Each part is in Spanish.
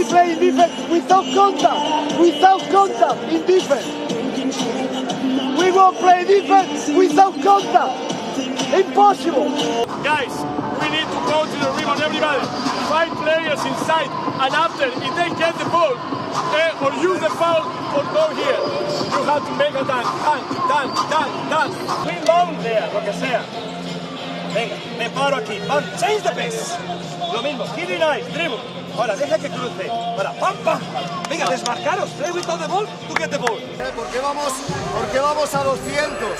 play in defense without contact in defense. We won't play defense without contact. Impossible. Guys, we need to go to the rim on everybody. 5 players inside, and after, if they get the ball, or use the foul, or go here, you have to make a dunk. Clean down there, lo que sea. Venga, me paro aquí. Pam, change the pace. Lo mismo, keep it nice, dribble. Ahora, deja que cruce. Ahora, pam, pam. Venga, desmarcaros. Play with all the ball, to get the ball. ¿Por qué vamos a 200?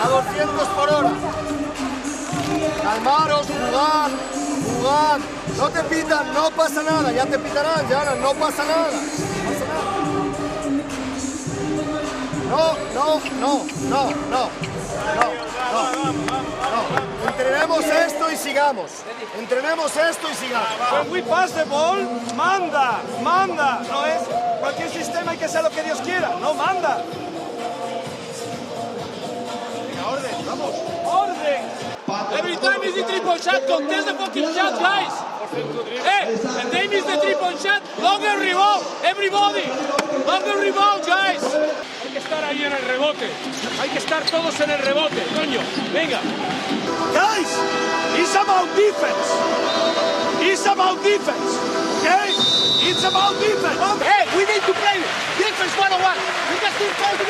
A 200 por hora. Calmaros, jugad. No te pitan, no pasa nada. Ya te pitarán, ya no pasa nada. No. Entrenemos esto y sigamos. When we pass the ball, manda. No es cualquier sistema hay que hacer lo que Dios quiera. No, manda. Venga, orden, vamos. Orden. Every time is the 3-point shot, contest the fucking shot, guys. Hey, and they miss the 3-point shot, longer rebound, everybody. Longer rebound, guys. Hay que estar ahí en el rebote. Hay que estar todos en el rebote, coño. Venga. Guys, it's about defense. Okay? It's about defense. Hey, we need to play defense 101. We can still go to